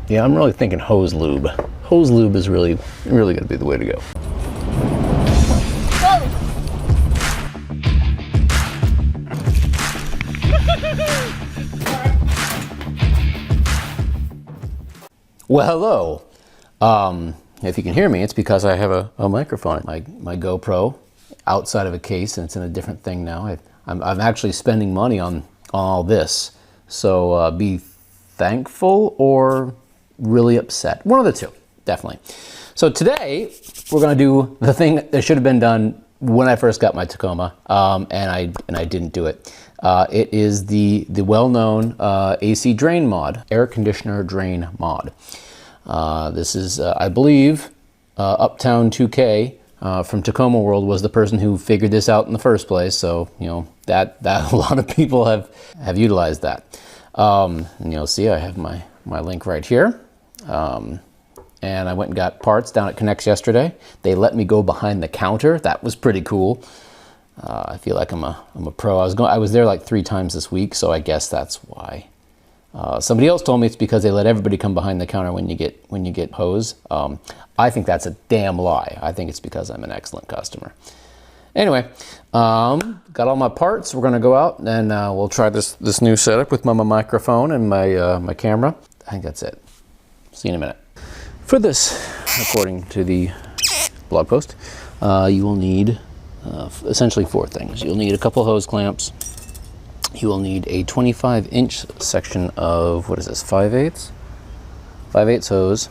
Yeah, I'm really thinking hose lube. Hose lube is really going to be the way to go. Well, hello. If you can hear me, it's because I have a microphone. My GoPro outside of a case, and it's in a different thing now. I'm actually spending money on all this. So be thankful or really upset. One of the two, definitely. So today, we're going to do the thing that should have been done when I first got my Tacoma, and I didn't do it. It is the well-known AC drain mod, air conditioner drain mod. This is, I believe, Uptown 2K from Tacoma World was the person who figured this out in the first place. So, you know, that a lot of people have utilized that. And you'll see I have my link right here. And I went and got parts down at Connects yesterday. They let me go behind the counter. That was pretty cool. I feel like I'm a pro. I was there like 3 times this week, so I guess that's why. Somebody else told me it's because they let everybody come behind the counter when you get hose. I think that's a damn lie. I think it's because I'm an excellent customer. Anyway, got all my parts. We're gonna go out and we'll try this new setup with my microphone and my camera. I think that's it. See you in a minute. For this, according to the blog post, you will need essentially 4 things. You'll need a couple hose clamps. You will need a 25-inch section of, what is this, 5/8? 5/8 hose.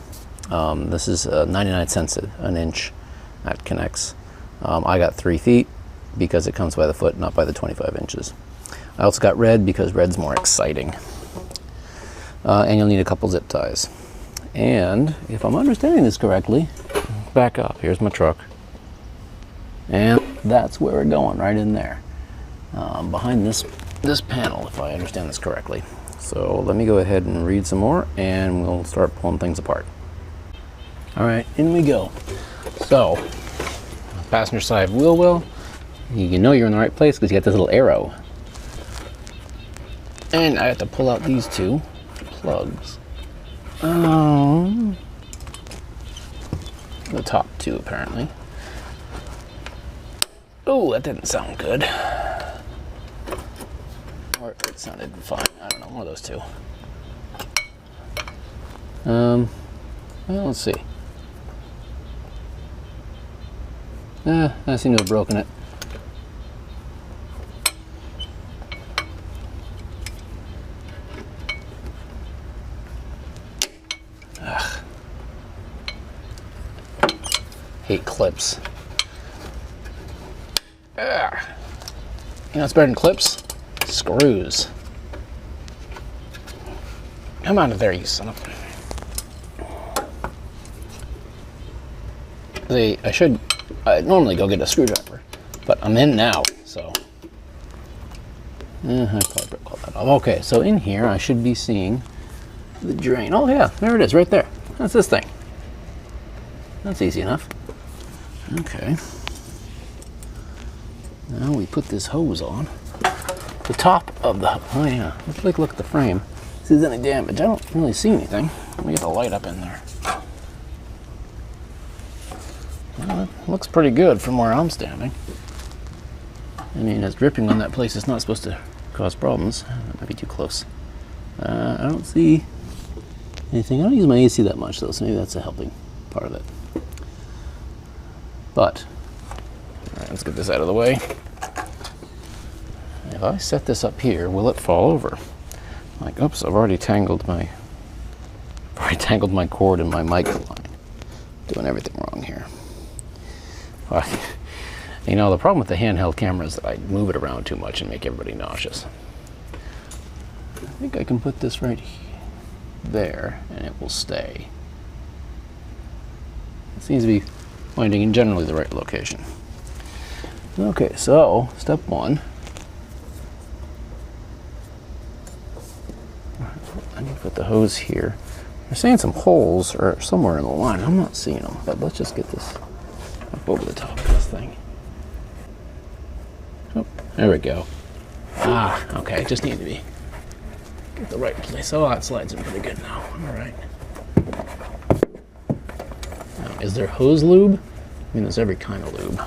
This is 99 cents an inch at Connects. I got 3 feet because it comes by the foot, not by the 25 inches. I also got red because red's more exciting. And you'll need a couple zip ties. And if I'm understanding this correctly, back up, here's my truck. And that's where we're going, right in there. Behind this panel, if I understand this correctly. So let me go ahead and read some more and we'll start pulling things apart. All right, in we go. So, passenger side wheel well, you know you're in the right place because you got this little arrow. And I have to pull out these 2 plugs. The top 2 apparently. Oh, that didn't sound good. Or it sounded fine. I don't know, one of those 2. Well, let's see. I seem to have broken it. Ugh. Hate clips. Ugh. You know what's better than clips? Screws. Come out of there, you son of a... I normally go get a screwdriver, but I'm in now, so... I probably call that off. Okay, so in here I should be seeing the drain. Oh yeah, there it is, right there. That's this thing. That's easy enough. Okay. Now we put this hose on. The top of the... Oh yeah, let's look at the frame. See if there's any damage. I don't really see anything. Let me get the light up in there. Well, it looks pretty good from where I'm standing. I mean, it's dripping on that place. It's not supposed to cause problems. That might be too close. I don't see anything. I don't use my AC that much though, so maybe that's a helping part of it. But, all right, let's get this out of the way. If I set this up here, will it fall over? Like, oops, I've already tangled my cord in my mic line. Doing everything wrong here. You know, the problem with the handheld camera is that I move it around too much and make everybody nauseous. I think I can put this right there and it will stay. It seems to be pointing in generally the right location. Okay, so step 1. I need to put the hose here. They're saying some holes are somewhere in the line. I'm not seeing them, but let's just get this up over the top of this thing. Oh, there we go. Ah, okay, just need to be get the right place. Oh, that slides in pretty good now. All right. Is there hose lube? I mean, there's every kind of lube.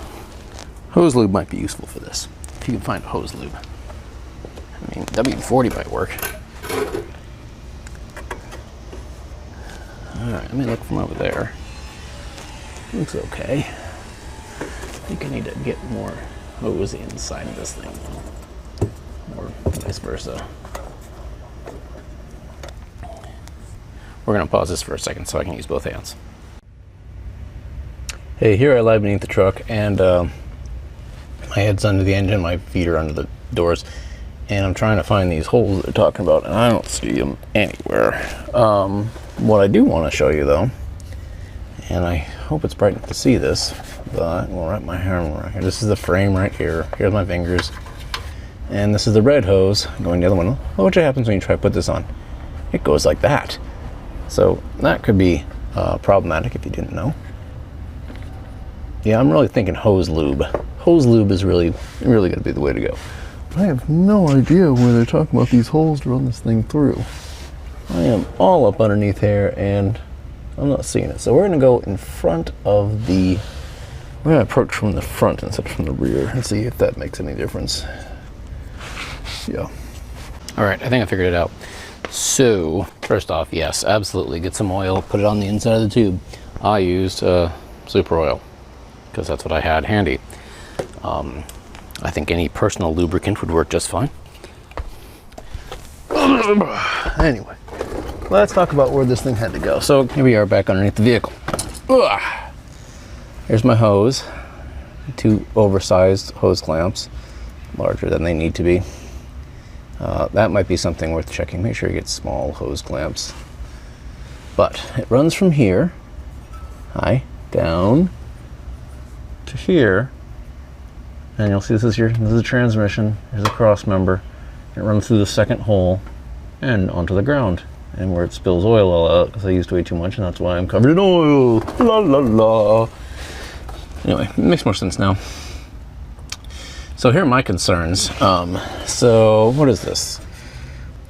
Hose lube might be useful for this, if you can find hose lube. I mean, W40 might work. Alright, let me look from over there. Looks okay. I think I need to get more hose inside of this thing, or vice versa. We're going to pause this for a second so I can use both hands. Hey, here I lie beneath the truck, and my head's under the engine, my feet are under the doors, and I'm trying to find these holes they're talking about, and I don't see them anywhere. What I do want to show you, though, and I hope it's bright enough to see this, but we'll wrap my hand right here. This is the frame right here. Here's my fingers. And this is the red hose going the other one. What happens when you try to put this on? It goes like that. So that could be problematic if you didn't know. Yeah, I'm really thinking hose lube. Hose lube is really going to be the way to go. I have no idea where they're talking about these holes to run this thing through. I am all up underneath here and I'm not seeing it. So we're going to go in front of the... We're going to approach from the front instead of from the rear and see if that makes any difference. Yeah. All right, I think I figured it out. So, first off, yes, absolutely. Get some oil, put it on the inside of the tube. I used super oil because that's what I had handy. I think any personal lubricant would work just fine. Anyway, let's talk about where this thing had to go. So here we are back underneath the vehicle. Here's my hose. 2 oversized hose clamps, larger than they need to be. That might be something worth checking. Make sure you get small hose clamps. But it runs from here, down to here, and you'll see this is the transmission. Here's a cross member. It runs through the second hole and onto the ground, and where it spills oil all out because I used way too much, and that's why I'm covered in oil. La la la. Anyway, it makes more sense now. So here are my concerns. So what is this?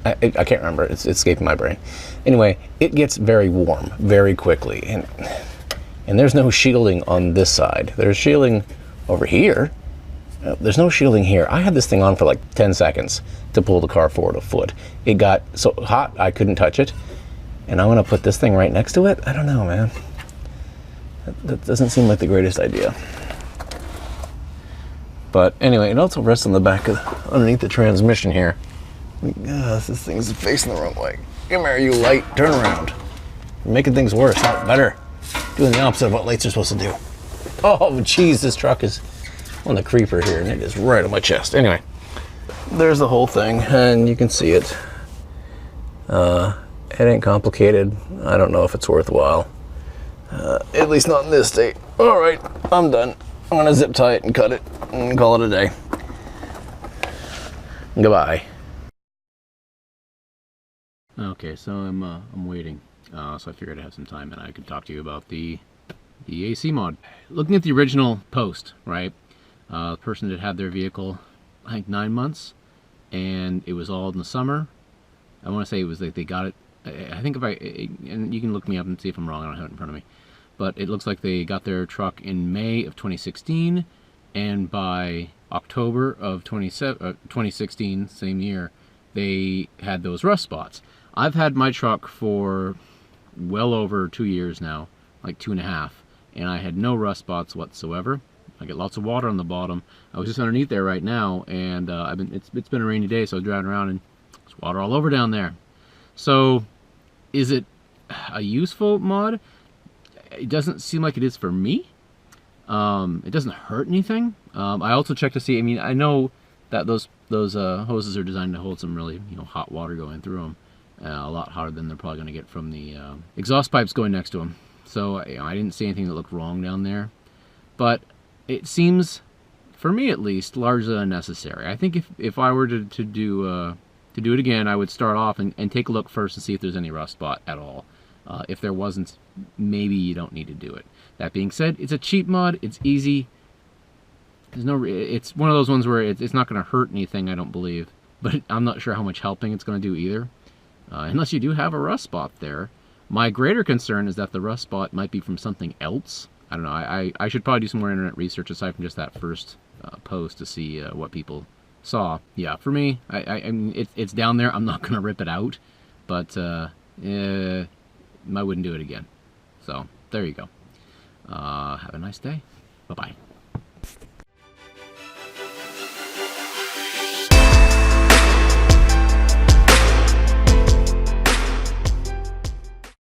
I can't remember. It's escaping my brain. Anyway, it gets very warm very quickly, and there's no shielding on this side. There's shielding over here. There's no shielding here. I had this thing on for like 10 seconds to pull the car forward a foot. It got so hot I couldn't touch it, and I'm gonna put this thing right next to it. I don't know, man. That doesn't seem like the greatest idea. But anyway, it also rests on the back of underneath the transmission here. This thing's facing the wrong way. Come here, you light. Turn around. You're making things worse, not better. Doing the opposite of what lights are supposed to do. Oh, geez, this truck is on the creeper here, and it is right on my chest. Anyway, there's the whole thing, and you can see it. It ain't complicated. I don't know if it's worthwhile. At least not in this state. All right, I'm done. I'm gonna zip tie it and cut it and call it a day. Goodbye. Okay, so I'm waiting. So I figured I'd have some time and I could talk to you about the AC mod. Looking at the original post, right? The person that had their vehicle, I think 9 months, and it was all in the summer. I want to say it was like they got it. I think and you can look me up and see if I'm wrong. I don't have it in front of me. But it looks like they got their truck in May of 2016, and by October of 2016, same year, they had those rust spots. I've had my truck for well over 2 years now, like 2.5, and I had no rust spots whatsoever. I get lots of water on the bottom. I was just underneath there right now, and it's been a rainy day, so I was driving around and there's water all over down there. So, is it a useful mod? It doesn't seem like it is for me. It doesn't hurt anything. I also checked to see. I mean, I know that those hoses are designed to hold some really hot water going through them, a lot hotter than they're probably going to get from the exhaust pipes going next to them. So I didn't see anything that looked wrong down there, but it seems, for me at least, largely unnecessary. I think if I were to do it again, I would start off and take a look first and see if there's any rust spot at all. If there wasn't, maybe you don't need to do it. That being said, it's a cheap mod. It's easy. It's one of those ones where it's not going to hurt anything, I don't believe. But I'm not sure how much helping it's going to do either. Unless you do have a rust spot there. My greater concern is that the rust spot might be from something else. I don't know. I should probably do some more internet research aside from just that first post to see what people saw. Yeah, for me, I mean, it's down there. I'm not going to rip it out, but I wouldn't do it again. So there you go. Have a nice day. Bye-bye.